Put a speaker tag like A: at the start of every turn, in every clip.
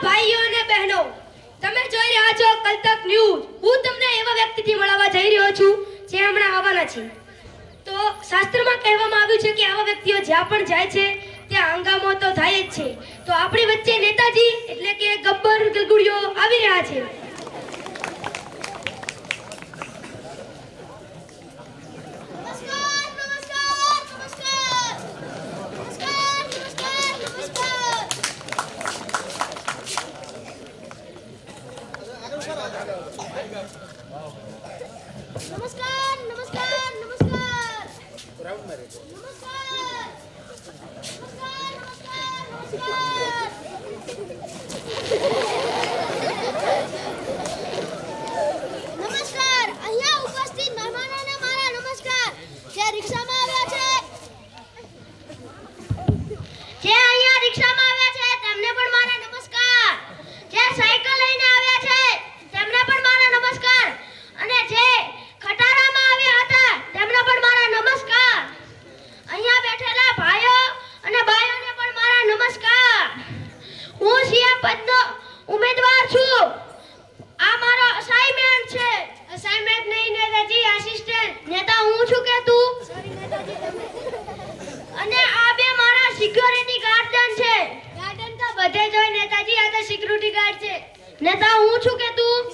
A: ભાઈઓ અને બહેનો, તમે જોઈ રહ્યા છો કલતક ન્યૂઝ. હું તમને એવા વ્યક્તિથી મળવા જઈ રહ્યો છું જે હમણાં આવવાના છે. તો શાસ્ત્રમાં કહેવામાં આવ્યું છે કે આવા વ્યક્તિઓ જ્યાં પણ જાય છે ત્યાં હંગામો તો થાય જ છે. તો આપણી વચ્ચે નેતાજી એટલે કે ગબ્બર ગલગુડિયો આવી રહ્યા છે. નેતા હું છું કે તું?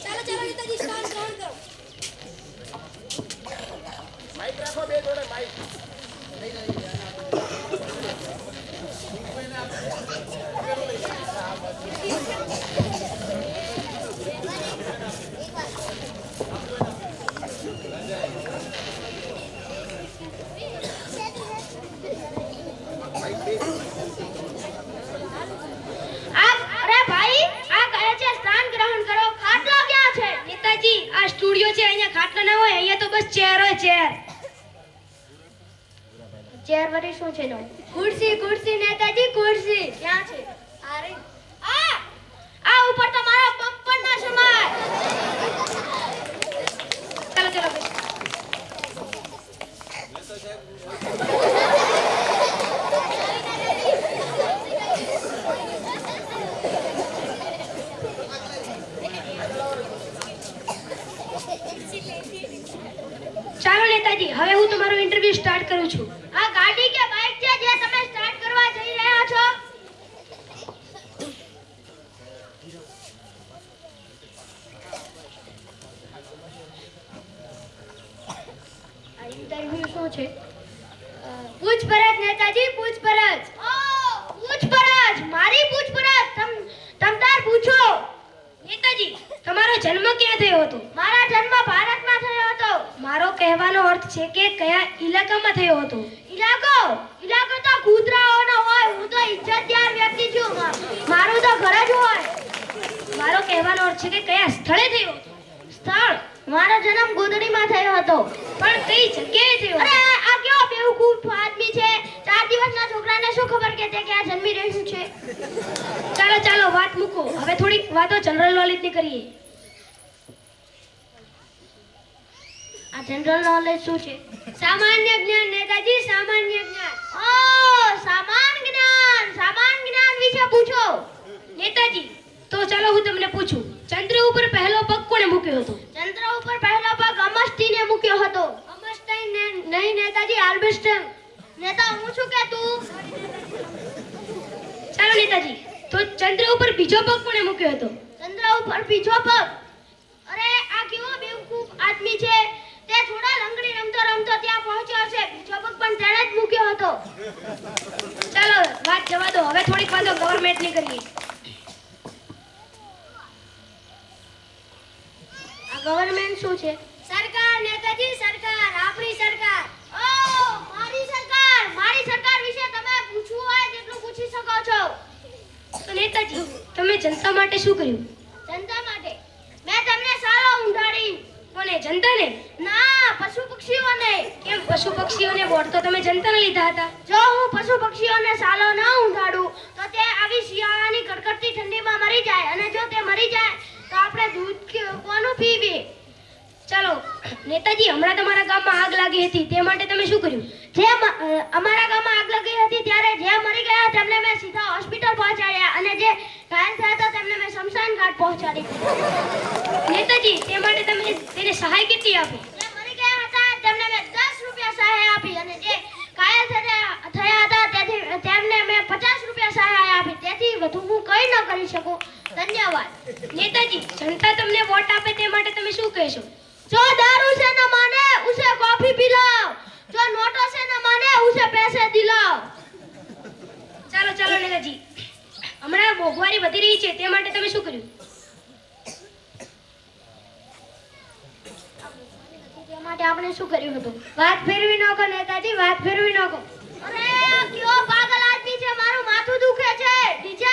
A: ચાલો ચાલો નેતાજી સ્થાન ગ્રહણ કરો.
B: માઈક રાખો, બે જોડે માઈક.
A: ચેર વરી શું છે? ખુરશી ખુરશી નેતાજી ખુરશી ક્યાં છે? અરે આ ઉપર તો મારો પગ પણ ના સમાય. ચાલો ચાલો ચાલો નેતાજી, હવે હું તમારો ઇન્ટરવ્યુ સ્ટાર્ટ કરું છું. આ ગાડી કે બાઇક છે જે તમે સ્ટાર્ટ કરવા જઈ રહ્યા છો? આ ઇન્ટરવ્યુ શું છે? પૂછપરછ નેતાજી, પૂછપરછ. ઓ પૂછપરછ, મારી પૂછપરછ. તમ તાર પૂછો. નેતાજી, તમારો જન્મ ક્યાં થયો હતો? મારા જન્મ ભારતમાં થયો હતો. મારો કહેવાનો અર્થ છે કે કયા ઇલાકામાં થયો હતો? ઇલાકો તો કૂતરાઓનો હોય. હું તો ઇજ્જતદાર વ્યક્તિ છું. મારું તો ઘર જ હોય. મારો કહેવાનો અર્થ છે કે કયા સ્થળે થયો હતો? સ્થળ? મારો જન્મ ગોદડીમાં થયો હતો. પણ કઈ જગ્યાએ થયો? અરે આ કેવો બેવકૂફ આદમી છે. 4 દિવસના છોકરાને શું ખબર કે તે ક્યાં જન્મી રહ્યું છે? ચાલો ચાલો વાત મૂકો. હવે થોડીક વાતો જનરલ નોલેજની કરીએ. આ જનરલ નોલેજ શું છે? સામાન્ય જ્ઞાન નેતાજી, સામાન્ય જ્ઞાન. ઓ સામાન્ય જ્ઞાન વિશે પૂછો. નેતાજી, તો ચાલો હું તમને પૂછું. ચંદ્ર ઉપર પહેલો પગ કોણે મૂક્યો હતો? ચંદ્ર ઉપર પહેલો પગ અમસ્તીને મૂક્યો હતો. અમસ્તીન નહીં નેતાજી, આલ્બર્ટસ્ટાઇન. નેતા હું છું કે તું? ચાલો નેતાજી, તો ચંદ્ર ઉપર બીજો પગ કોણે મૂક્યો હતો? ચંદ્ર ઉપર બીજો પગ? અરે આ કેવો બેવકૂફ આદમી છે. તે થોડા લંગડી રમતો રમતો ત્યાં પહોંચ્યો છે. બીજો પગ પણ તેણે જ મૂક્યો હતો. ચાલો વાત જવા દો. હવે થોડીક વાતો ગવર્નમેન્ટની કરીએ. આ ગવર્નમેન્ટ શું છે? સરકાર નેતાજી, સરકાર. આપણી સરકાર. ઓ મારી સરકાર. મારી સરકાર વિશે તમે પૂછવું હોય તેટલું પૂછી શકો છો. તો નેતાજી, તમે જનતા માટે શું કર્યું? જનતા માટે મેં તમને સાલો ઊંધાડી. કોને? જનતાને? ના, પશુ પક્ષીઓને. કેમ પશુ પક્ષીઓને વોટ તો તમે જનતાને લીધા હતા? જો હું પશુ પક્ષીઓને સાલો ન ઊંધાડું તો તે આવી શિયાળાની કડકડતી ઠંડીમાં મરી જાય. અને જો તે મરી જાય તો આપણે દૂધ કોનું પીવી? ચાલો નેતાજી, હમણાં તમારા ગામમાં આગ લાગી હતી તે માટે તમે શું કર્યું? જે અમારા ગામમાં આગ લાગી હતી કરી નેતાજી તે માટે તમે તેને સહાય કેટલી આપી જે મરી ગયા હતા તેમને મેં 10 રૂપિયા સહાય આપી અને જે ઘાયલ થયા હતા તેમને મેં 50 રૂપિયા સહાય આપી તેથી વધુ હું કંઈ ન કરી શકું ધન્યવાદ નેતાજી જનતા તમને વોટ આપે તે માટે તમે શું કહેશો जो दारू से न माने उसे कॉफी पिलाओ जो नोटों से न माने उसे पैसे दिलाओ ચાલો ચાલો નેતાજી હમણાં મોંઘવારી વધી રહી છે તે માટે તમે શું કર્યું તે માટે આપણે શું કર્યું હતું વાત ફેરવી નાખો નેતાજી વાત ફેરવી નાખો અરે કયો પાગલ આદમી છે મારું માથું દુખે છે ડીજે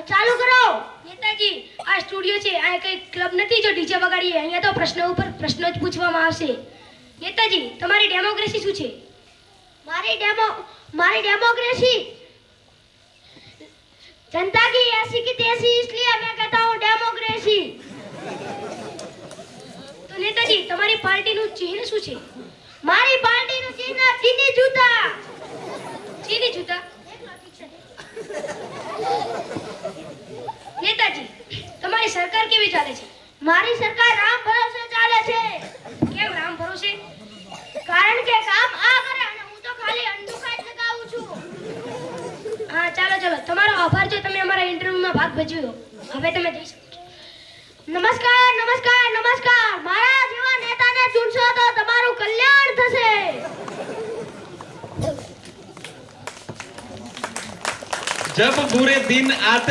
A: ચાલુ કરો નેતાજી આ સ્ટુડિયો છે આ કઈ ક્લબ નથી જો ડીજે વગાડીએ અહીંયા તો પ્રશ્નો ઉપર પ્રશ્નો જ પૂછવામાં આવશે નેતાજી તમારી ડેમોક્રેસી શું છે મારી ડેमोक्रेसी जनता की ऐसी की तैसी इसलिए मैं कहता हूँ डेमोक्रेसी तो नेताजी તમારી પાર્ટીનું ચિહ્ન શું છે મારી પાર્ટીનું ચિહ્ન ચીની જૂતા નેતાજી તમારી સરકાર કેવી ચાલે છે મારી સરકાર રામ ભરોસે ચાલે છે કેમ રામ ભરોસે કારણ કે કામ આ કરે અને હું તો ખાલી અંડુકા જ લગાવું છું હા ચાલો ચાલો તમારો આભાર જો તમે અમારા ઇન્ટરવ્યુમાં ભાગ ભજવ્યો હવે તમે જઈ શકો છો. નમસ્કાર નમસ્કાર નમસ્કાર મારા જેવા નેતાને ચૂંટશો તો તમારું કલ્યાણ થશે
C: जब बुरे दिन आते